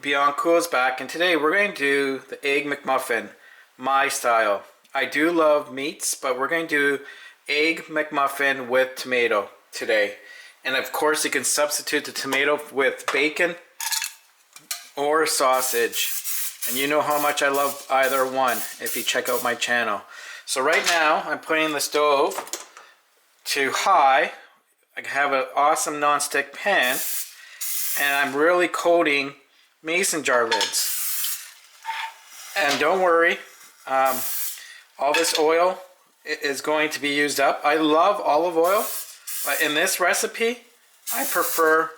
Beyond Cool is back, and today we're going to do the Egg McMuffin, my style. I do love meats, but we're going to do Egg McMuffin with tomato today. And of course you can substitute the tomato with bacon or sausage. And you know how much I love either one if you check out my channel. So right now I'm putting the stove to high. I have an awesome non-stick pan, and I'm really coating mason jar lids. And don't worry, all this oil is going to be used up. I love olive oil, but in this recipe I prefer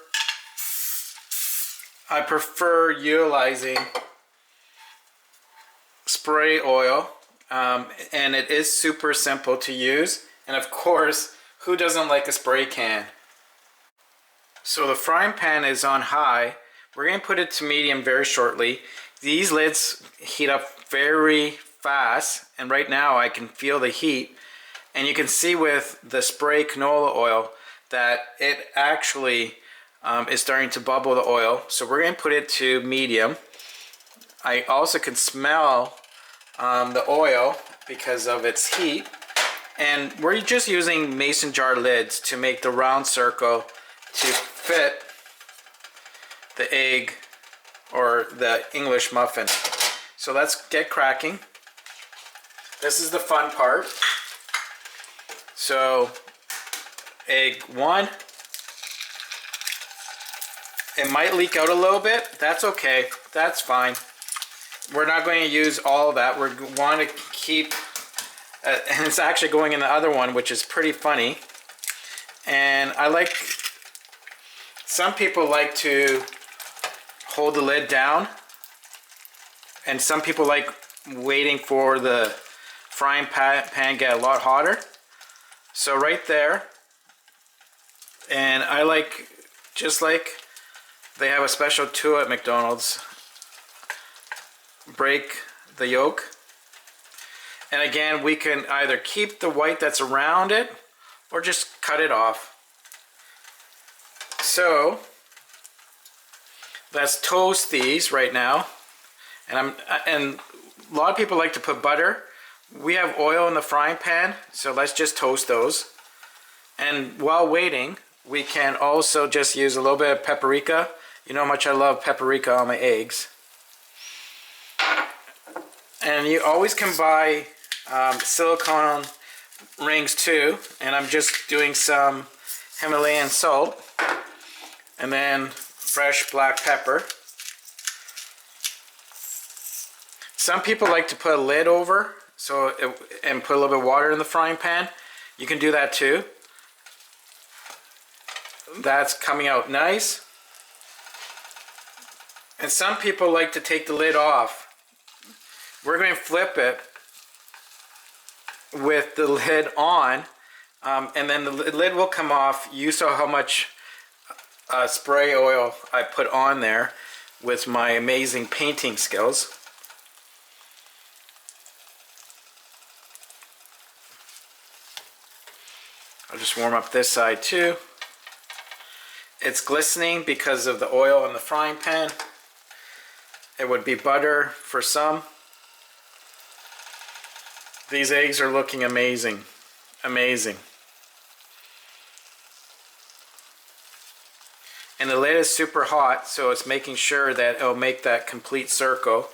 utilizing spray oil, and it is super simple to use. And of course, who doesn't like a spray can? So the frying pan is on high. We're going to put it to medium very shortly. These lids heat up very fast, and right now I can feel the heat. And you can see with the spray canola oil that it actually is starting to bubble the oil. So we're going to put it to medium. I also can smell the oil because of its heat. And we're just using mason jar lids to make the round circle to fit the egg or the English muffin. So let's get cracking. This is the fun part. So egg one. It might leak out a little bit. That's okay. That's fine. We're not going to use all of that. We want to keep, and it's actually going in the other one, which is pretty funny. And I like, some people like to hold the lid down, and some people like waiting for the frying pan get a lot hotter. So right there, and I like, just like they have a special tool at McDonald's, break the yolk. And again, we can either keep the white that's around it or just cut it off. So let's toast these right now. And a lot of people like to put butter. We have oil in the frying pan, so let's just toast those. And while waiting, we can also just use a little bit of paprika. You know how much I love paprika on my eggs. And you always can buy silicone rings too. And I'm just doing some Himalayan salt and then fresh black pepper. Some people like to put a lid over and put a little bit of water in the frying pan. You can do that too. That's coming out nice. And some people like to take the lid off. We're going to flip it with the lid on, and then the lid will come off. You saw how much spray oil I put on there with my amazing painting skills. I'll just warm up this side too. It's glistening because of the oil in the frying pan. It would be butter for some. These eggs are looking amazing. Amazing. And the lid is super hot, so it's making sure that it'll make that complete circle.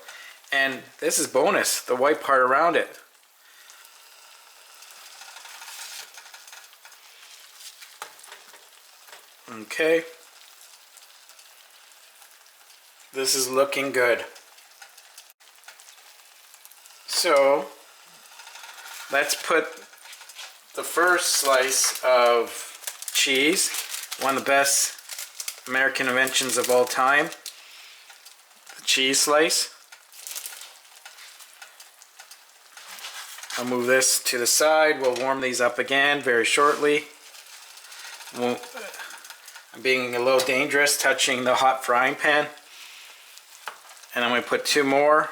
And this is bonus, the white part around it. Okay. This is looking good. So let's put the first slice of cheese, one of the best American inventions of all time, the cheese slice. I'll move this to the side. We'll warm these up again very shortly. I'm being a little dangerous touching the hot frying pan. And I'm going to put two more.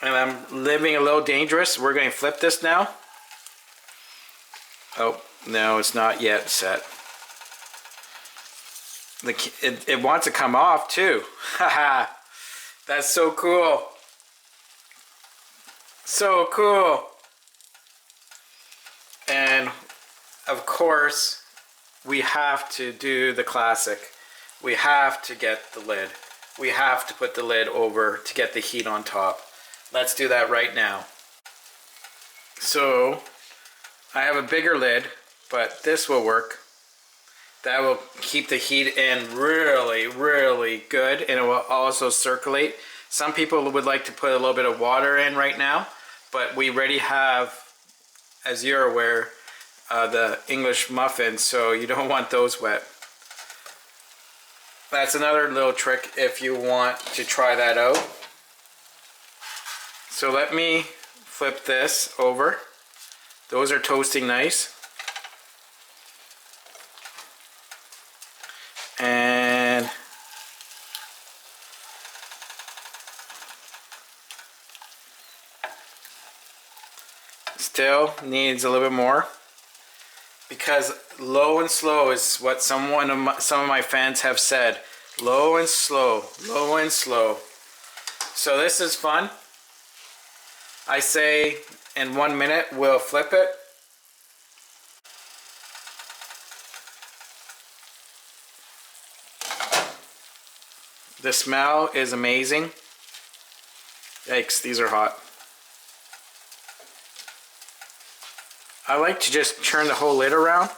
And I'm living a little dangerous. We're going to flip this now. Oh, no, it's not yet set. it wants to come off too. Haha, that's so cool. So cool. And of course, we have to do the classic. We have to get the lid. We have to put the lid over to get the heat on top. Let's do that right now. So, I have a bigger lid, but this will work. That will keep the heat in really, really good, and it will also circulate. Some people would like to put a little bit of water in right now, but we already have, as you're aware, the English muffins, so you don't want those wet. That's another little trick if you want to try that out. So let me flip this over. Those are toasting nice. And still needs a little bit more, because low and slow is what some of my fans have said. Low and slow, low and slow. So this is fun. I say in 1 minute we'll flip it. The smell is amazing. Yikes, these are hot. I like to just turn the whole lid around.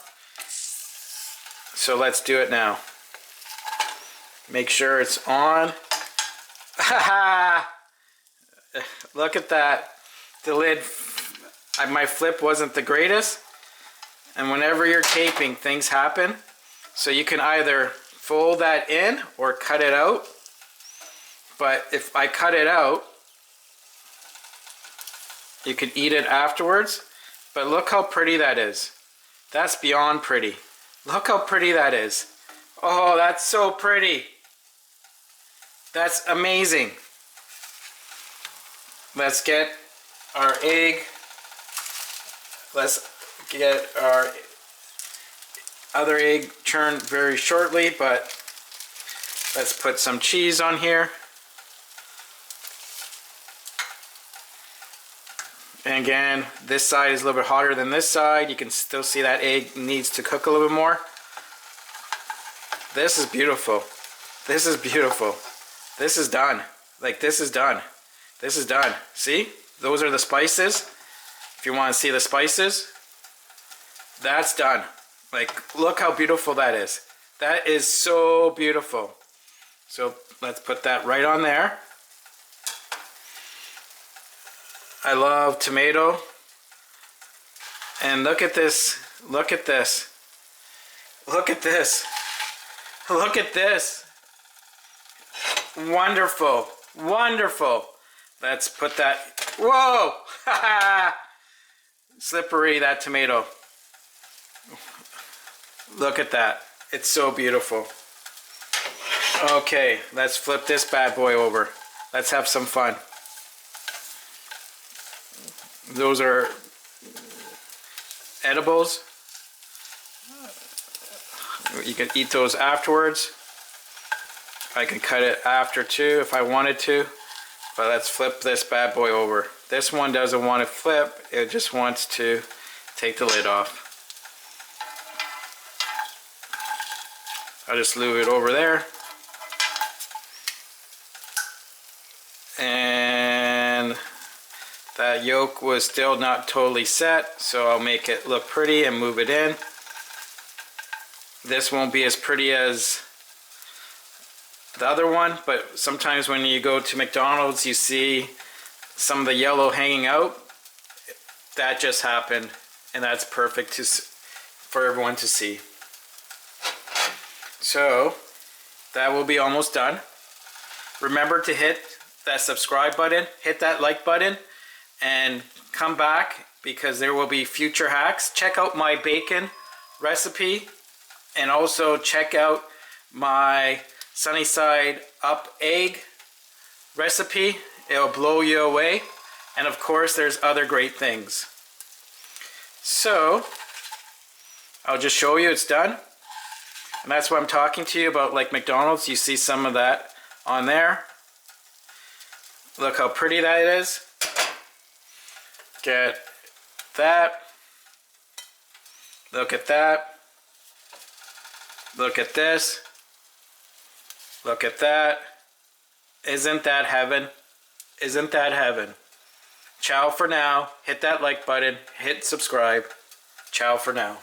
So let's do it now. Make sure it's on. Look at that. The lid, my flip wasn't the greatest. And whenever you're taping, things happen. So you can either fold that in or cut it out. But if I cut it out, you can eat it afterwards. But look how pretty that is. That's beyond pretty. Look how pretty that is. Oh, that's so pretty. That's amazing. Let's get our egg. Let's get our other egg churned very shortly, but let's put some cheese on here. And again, this side is a little bit hotter than this side. You can still see that egg needs to cook a little bit more. This is beautiful. This is beautiful. This is done. Like, this is done. This is done. See? Those are the spices. If you want to see the spices, that's done. Like, look how beautiful that is. That is so beautiful. So let's put that right on there. I love tomato. And look at this. Look at this. Look at this. Look at this. Wonderful. Wonderful. Let's put that. Whoa! Slippery, that tomato. Look at that. It's so beautiful. Okay, let's flip this bad boy over. Let's have some fun. Those are edibles. You can eat those afterwards. I can cut it after too if I wanted to. But let's flip this bad boy over. This one doesn't want to flip. It just wants to take the lid off. I'll just move it over there. And that yolk was still not totally set, so I'll make it look pretty and move it in. This won't be as pretty as the other one, but sometimes when you go to McDonald's you see some of the yellow hanging out. That just happened, and that's perfect for everyone to see. So that will be almost done. Remember to hit that subscribe button, hit that like button, and come back because there will be future hacks. Check out my bacon recipe, and also check out my sunny side up egg recipe. It'll blow you away. And of course there's other great things. So I'll just show you it's done. And that's what I'm talking to you about, like McDonald's. You see some of that on there. Look how pretty that is. Get that. Look at that. Look at this. Look at that. Isn't that heaven? Isn't that heaven? Ciao for now. Hit that like button. Hit subscribe. Ciao for now.